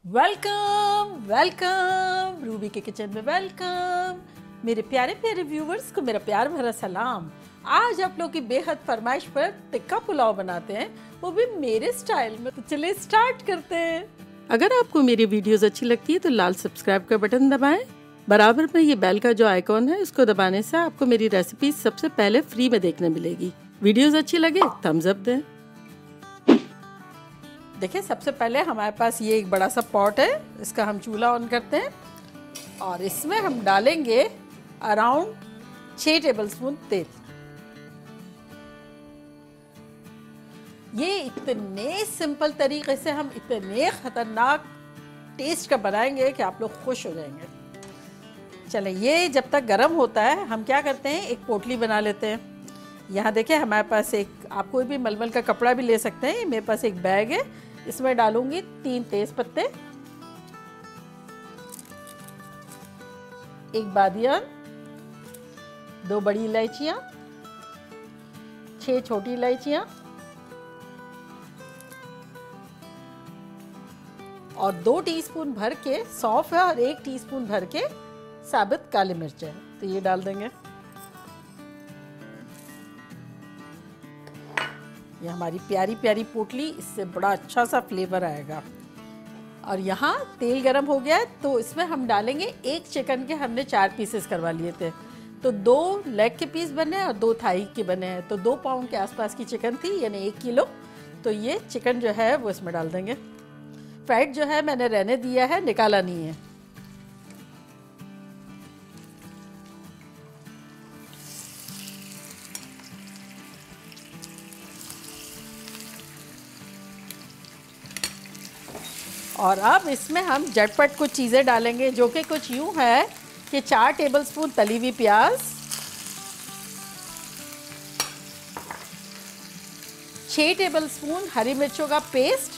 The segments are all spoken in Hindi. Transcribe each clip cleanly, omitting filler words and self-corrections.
वेलकम वेलकम रूबी के किचन में वेलकम। मेरे प्यारे प्यारे व्यूवर्स को मेरा प्यार भरा सलाम। आज आप लोग की बेहद फरमाइश पर टिक्का पुलाव बनाते हैं, वो भी मेरे स्टाइल में। तो चलिए स्टार्ट करते हैं। अगर आपको मेरी वीडियोस अच्छी लगती है तो लाल सब्सक्राइब का बटन दबाएं। बराबर में ये बेल का जो आइकॉन है इसको दबाने से आपको मेरी रेसिपी सबसे पहले फ्री में देखने मिलेगी। वीडियोस अच्छी लगे थम्स अप दें। देखिए, सबसे पहले हमारे पास ये एक बड़ा सा पॉट है, इसका हम चूल्हा ऑन करते हैं और इसमें हम डालेंगे अराउंड 6 टेबलस्पून तेल। ये इतने सिंपल तरीके से हम इतने खतरनाक टेस्ट का बनाएंगे कि आप लोग खुश हो जाएंगे। चले, ये जब तक गर्म होता है हम क्या करते हैं, एक पोटली बना लेते हैं। यहाँ देखिए हमारे पास एक, आप कोई भी मलमल का कपड़ा भी ले सकते हैं। मेरे पास एक बैग है, इसमें डालूंगी 3 तेज पत्ते, एक बादियान, 2 बड़ी इलायचियां, 6 छोटी इलायचियां और 2 टीस्पून भर के सौंफ है और 1 टीस्पून भर के साबुत काली मिर्च है, तो ये डाल देंगे। ये हमारी प्यारी प्यारी पोटली, इससे बड़ा अच्छा सा फ्लेवर आएगा। और यहाँ तेल गरम हो गया है तो इसमें हम डालेंगे एक चिकन के, हमने 4 पीसेस करवा लिए थे, तो 2 लेग के पीस बने हैं और 2 थाई के बने हैं, तो 2 पाउंड के आसपास की चिकन थी, यानी 1 किलो। तो ये चिकन जो है वो इसमें डाल देंगे। फैट जो है मैंने रहने दिया है, निकाला नहीं है। और अब इसमें हम झटपट कुछ चीज़ें डालेंगे, जो कि कुछ यूँ है कि 4 टेबलस्पून तली हुई प्याज, 6 टेबलस्पून हरी मिर्चों का पेस्ट,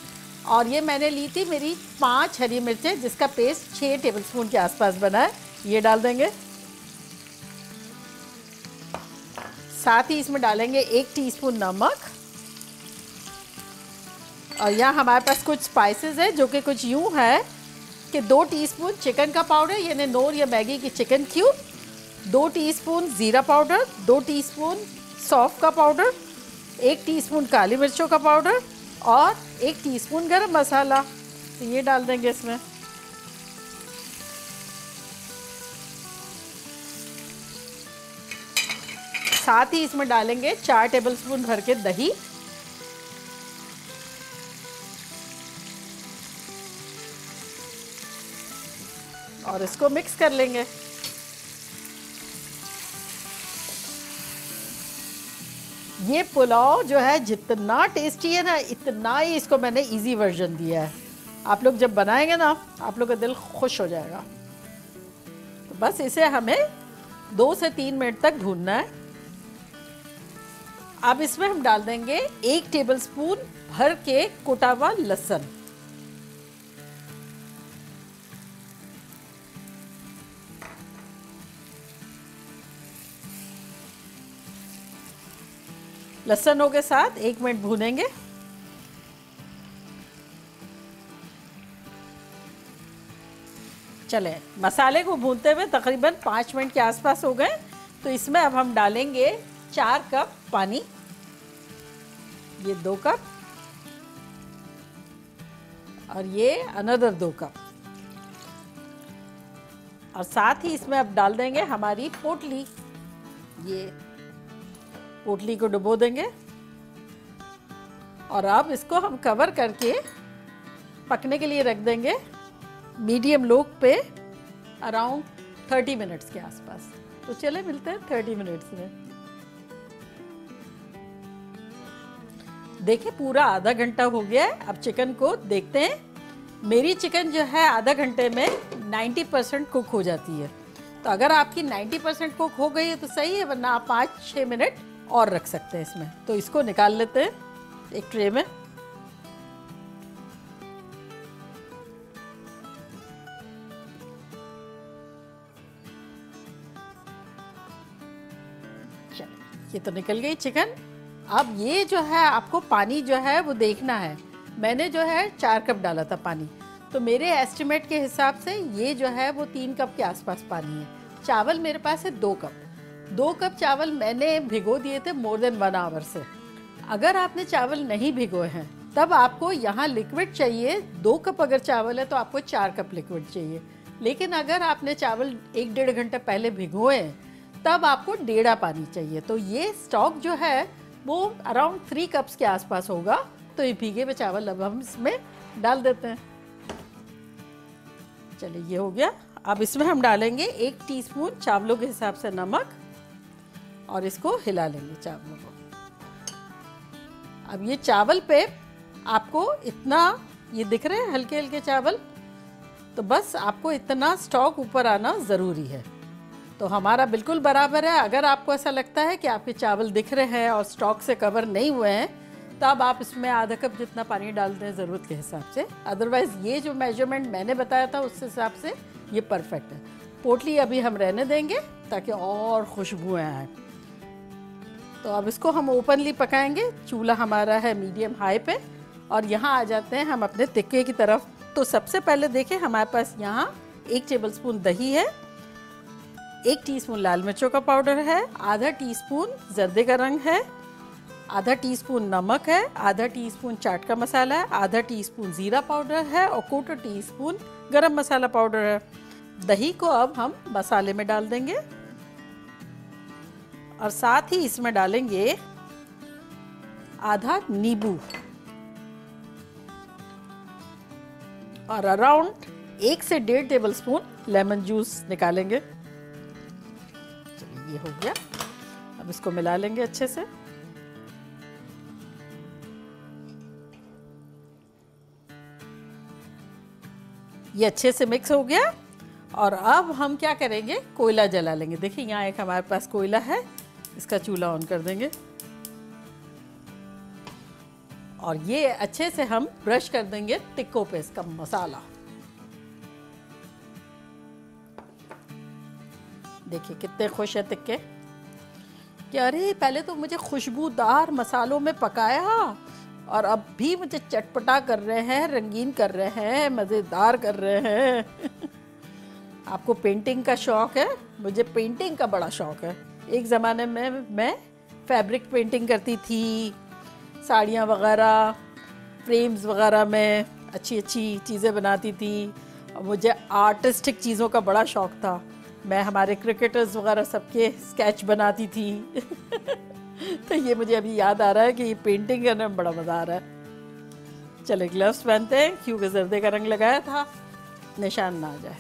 और ये मैंने ली थी मेरी 5 हरी मिर्चें, जिसका पेस्ट 6 टेबलस्पून के आसपास बना है, ये डाल देंगे। साथ ही इसमें डालेंगे 1 टीस्पून नमक। और यहाँ हमारे पास कुछ स्पाइसेस है, जो कि कुछ यूँ है कि 2 टीस्पून चिकन का पाउडर, यानी नोर या मैगी की चिकन क्यूब, 2 टीस्पून ज़ीरा पाउडर, 2 टीस्पून सौंफ का पाउडर, 1 टीस्पून काली मिर्चों का पाउडर और 1 टीस्पून गरम मसाला, तो ये डाल देंगे इसमें। साथ ही इसमें डालेंगे 4 टेबलस्पून भर के दही, और इसको मिक्स कर लेंगे। ये पुलाव जो है जितना टेस्टी है ना, इतना ही इसको मैंने इजी वर्जन दिया है। आप लोग जब बनाएंगे ना, आप लोग का दिल खुश हो जाएगा। तो बस इसे हमें 2 से 3 मिनट तक भूनना है। अब इसमें हम डाल देंगे 1 टेबलस्पून भर के कुटा हुआ लहसुन। लहसनों के साथ 1 मिनट भूनेंगे। चले, मसाले को भूनते हुए तकरीबन 5 मिनट के आसपास हो गए, तो इसमें अब हम डालेंगे 4 कप पानी, ये 2 कप और ये अनदर 2 कप, और साथ ही इसमें अब डाल देंगे हमारी पोटली। ये पोटली को डुबो देंगे और अब इसको हम कवर करके पकने के लिए रख देंगे मीडियम लो पे अराउंड 30 मिनट्स के आसपास। तो चले मिलते हैं 30 मिनट्स में। देखिए पूरा आधा घंटा हो गया है। अब चिकन को देखते हैं। मेरी चिकन जो है आधा घंटे में 90% कुक हो जाती है, तो अगर आपकी 90% कुक हो गई है तो सही है, वरना आप 5-6 मिनट और रख सकते हैं इसमें। तो इसको निकाल लेते हैं एक ट्रे में। चलिए, ये तो निकल गई चिकन। अब ये जो है आपको पानी जो है वो देखना है। मैंने जो है 4 कप डाला था पानी, तो मेरे एस्टिमेट के हिसाब से ये जो है वो 3 कप के आसपास पानी है। चावल मेरे पास है 2 कप। 2 कप चावल मैंने भिगो दिए थे मोर देन 1 आवर से। अगर आपने चावल नहीं भिगोए हैं तब आपको यहाँ लिक्विड चाहिए। 2 कप अगर चावल है तो आपको 4 कप लिक्विड चाहिए। लेकिन अगर आपने चावल 1-1.5 घंटे पहले भिगोए तब आपको 1.5 पानी चाहिए। तो ये स्टॉक जो है वो अराउंड 3 कप्स के आसपास होगा। तो ये भीगे हुए चावल अब हम इसमें डाल देते हैं। चलिए ये हो गया। अब इसमें हम डालेंगे 1 टीस्पून चावलों के हिसाब से नमक और इसको हिला लेंगे चावलों को। अब ये चावल पे आपको इतना, ये दिख रहे हैं हल्के हल्के चावल, तो बस आपको इतना स्टॉक ऊपर आना ज़रूरी है। तो हमारा बिल्कुल बराबर है। अगर आपको ऐसा लगता है कि आपके चावल दिख रहे हैं और स्टॉक से कवर नहीं हुए हैं तब आप इसमें आधा कप जितना पानी डाल दें ज़रूरत के हिसाब से। अदरवाइज़ ये जो मेजरमेंट मैंने बताया था उस हिसाब से ये परफेक्ट है। पोटली अभी हम रहने देंगे ताकि और खुशबुएं आए। तो अब इसको हम ओपनली पकाएंगे। चूल्हा हमारा है मीडियम हाई पे। और यहाँ आ जाते हैं हम अपने टिक्के की तरफ। तो सबसे पहले देखें हमारे पास यहाँ 1 टेबलस्पून दही है, 1 टीस्पून लाल मिर्चों का पाउडर है, आधा टीस्पून जर्दे का रंग है, आधा टीस्पून नमक है, आधा टीस्पून चाट का मसाला है, आधा टीस्पून जीरा पाउडर है और 1/4 टीस्पून गरम मसाला पाउडर है। दही को अब हम मसाले में डाल देंगे और साथ ही इसमें डालेंगे आधा नींबू और अराउंड 1 से 1.5 टेबलस्पून लेमन जूस निकालेंगे। चलिए ये हो गया। अब इसको मिला लेंगे अच्छे से। ये अच्छे से मिक्स हो गया और अब हम क्या करेंगे, कोयला जला लेंगे। देखिए यहाँ एक हमारे पास कोयला है, इसका चूल्हा ऑन कर देंगे और ये अच्छे से हम ब्रश कर देंगे टिक्कों पे इसका मसाला। देखिए कितने खुश है टिक्के कि अरे पहले तो मुझे खुशबूदार मसालों में पकाया और अब भी मुझे चटपटा कर रहे हैं, रंगीन कर रहे हैं, मज़ेदार कर रहे हैं। आपको पेंटिंग का शौक़ है? मुझे पेंटिंग का बड़ा शौक़ है। एक ज़माने में मैं फैब्रिक पेंटिंग करती थी, साड़ियाँ वगैरह, फ्रेम्स वगैरह में अच्छी अच्छी चीज़ें बनाती थी और मुझे आर्टिस्टिक चीज़ों का बड़ा शौक़ था। मैं हमारे क्रिकेटर्स वगैरह सबके स्केच बनाती थी। तो ये मुझे अभी याद आ रहा है कि ये पेंटिंग करने में बड़ा मज़ा आ रहा है। चले ग्लव्स पहनते हैं क्योंकि जर्दे का रंग लगाया था, निशान ना आ जाए।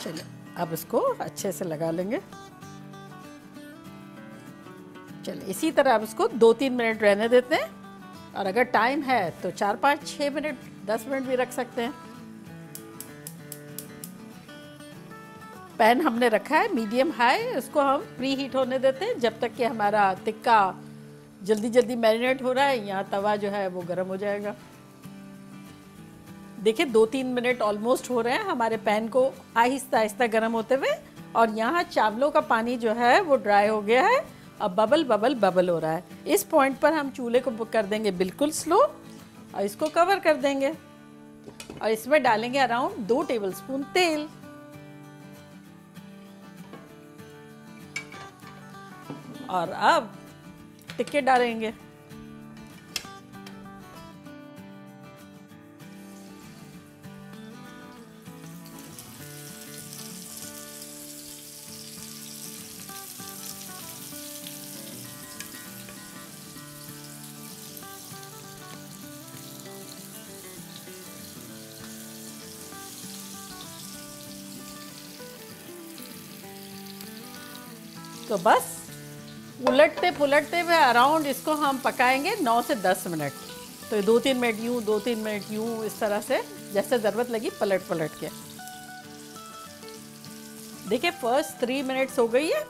चलिए अब इसको अच्छे से लगा लेंगे। चलिए इसी तरह अब इसको 2-3 मिनट रहने देते हैं और अगर टाइम है तो 4-5-6 मिनट 10 मिनट भी रख सकते हैं। पैन हमने रखा है मीडियम हाई, इसको हम प्री हीट होने देते हैं जब तक कि हमारा टिक्का जल्दी जल्दी मैरिनेट हो रहा है। यहाँ तवा जो है वो गर्म हो जाएगा। देखिए 2-3 मिनट ऑलमोस्ट हो रहे हैं हमारे पैन को आहिस्ता आहिस्ता गर्म होते हुए और यहाँ चावलों का पानी जो है वो ड्राई हो गया है। अब बबल बबल बबल हो रहा है। इस पॉइंट पर हम चूल्हे को कर देंगे बिल्कुल स्लो और इसको कवर कर देंगे और इसमें डालेंगे अराउंड 2 टेबलस्पून तेल। और अब टिक्के डालेंगे। तो बस उलटते पुलटते हुए अराउंड इसको हम पकाएंगे 9 से 10 मिनट। तो 2-3 मिनट यूँ, 2-3 मिनट यूँ, इस तरह से जैसे ज़रूरत लगी पलट पलट के। देखिए फर्स्ट 3 मिनट्स हो गई है।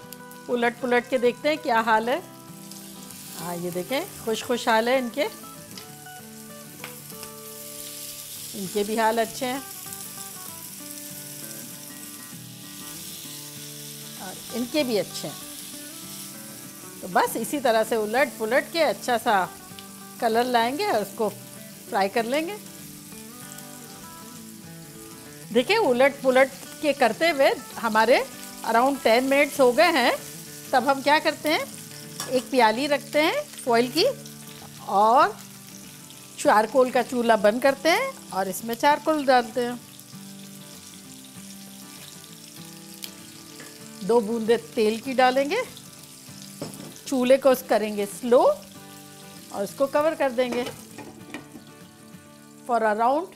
उलट पुलट के देखते हैं क्या हाल है। हाँ ये देखें खुश खुश हाल है इनके। इनके भी हाल अच्छे हैं और इनके भी अच्छे हैं। तो बस इसी तरह से उलट पुलट के अच्छा सा कलर लाएंगे और उसको फ्राई कर लेंगे। देखिए उलट पुलट के करते हुए हमारे अराउंड 10 मिनट्स हो गए हैं। तब हम क्या करते हैं, एक प्याली रखते हैं फॉइल की और चारकोल का चूल्हा बंद करते हैं और इसमें चारकोल डालते हैं। 2 बूंदे तेल की डालेंगे, चूल्हे को करेंगे स्लो और इसको कवर कर देंगे फॉर अराउंड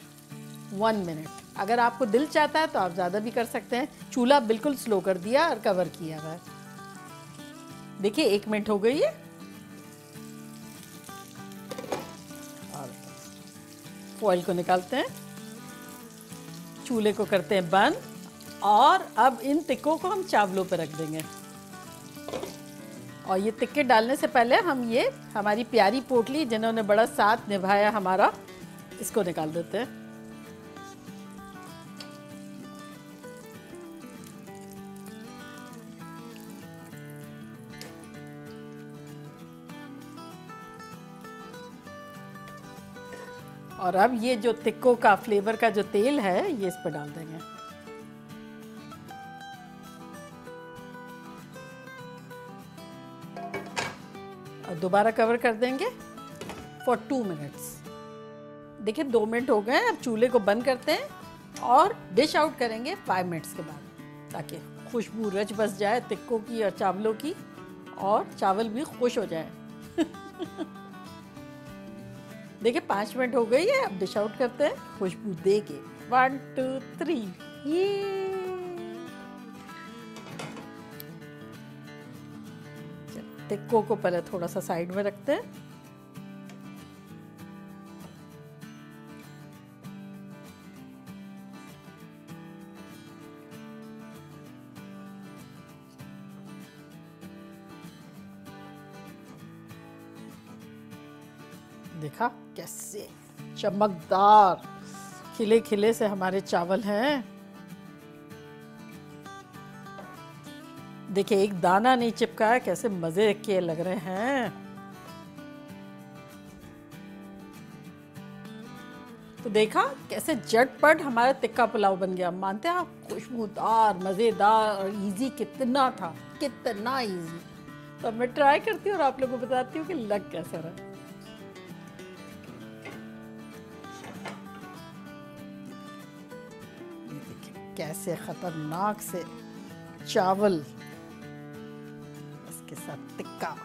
1 मिनट। अगर आपको दिल चाहता है तो आप ज़्यादा भी कर सकते हैं। चूल्हा बिल्कुल स्लो कर दिया और कवर किया हुआ है। देखिए 1 मिनट हो गई है और फॉइल को निकालते हैं, चूल्हे को करते हैं बंद और अब इन टिक्कों को हम चावलों पर रख देंगे। और ये टिक्के डालने से पहले हम ये हमारी प्यारी पोटली जिन्होंने बड़ा साथ निभाया हमारा, इसको निकाल देते हैं। और अब ये जो टिक्कों का फ्लेवर का जो तेल है ये इस पर डाल देंगे। और दोबारा कवर कर देंगे फॉर 2 मिनट्स। देखिए 2 मिनट हो गए। अब चूल्हे को बंद करते हैं और डिश आउट करेंगे 5 मिनट्स के बाद, ताकि खुशबू रच बस जाए टिक्कों की और चावलों की और चावल भी खुश हो जाए। देखिए 5 मिनट हो गई है। अब डिश आउट करते हैं खुशबू दे के। 1 2 3 ये टिक्कों को पहले थोड़ा सा साइड में रखते हैं। देखा कैसे चमकदार खिले खिले से हमारे चावल हैं। देखिए एक दाना नहीं चिपका है, कैसे मजे के लग रहे हैं। तो देखा कैसे झटपट हमारा टिक्का पुलाव बन गया। मानते हैं आप, खुशबूदार मजेदार और इजी कितना था, कितना इजी। तो अब मैं ट्राई करती हूँ और आप लोगों को बताती हूँ कि लग कैसा रहा। कैसे खतरनाक से चावल, इसके साथ टिक्का।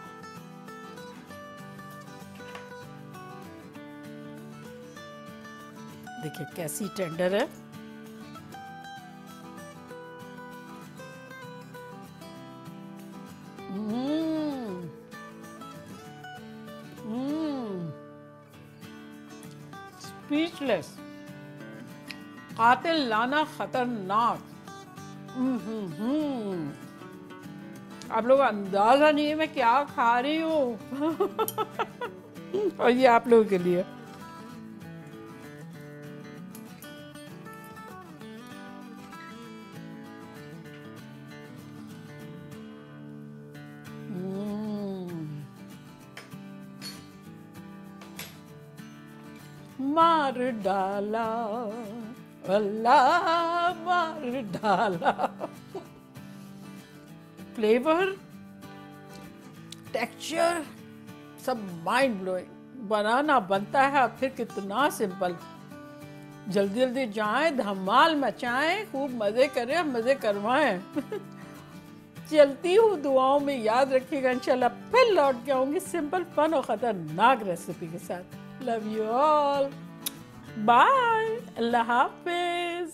देखिए कैसी टेंडर है। स्पीचलेस, कातिल लाना खतरनाक। आप लोग अंदाजा नहीं है मैं क्या खा रही हूँ। और ये आप लोगों के लिए। मार डाला अल्लाह, मार डाला। फ्लेवर, टेक्सचर सब माइंड ब्लोइंग। बनाना बनता है फिर कितना सिंपल। जल्दी जल्दी जाएं, धमाल मचाएं, खूब मजे करें, मजे करवाएं। चलती हूँ दुआओं में, याद रखिएगा। इंशाल्लाह फिर लौट के आऊंगी सिंपल फन और खतरनाक रेसिपी के साथ। लव यू ऑल, बाय, अल्लाह हाफिज।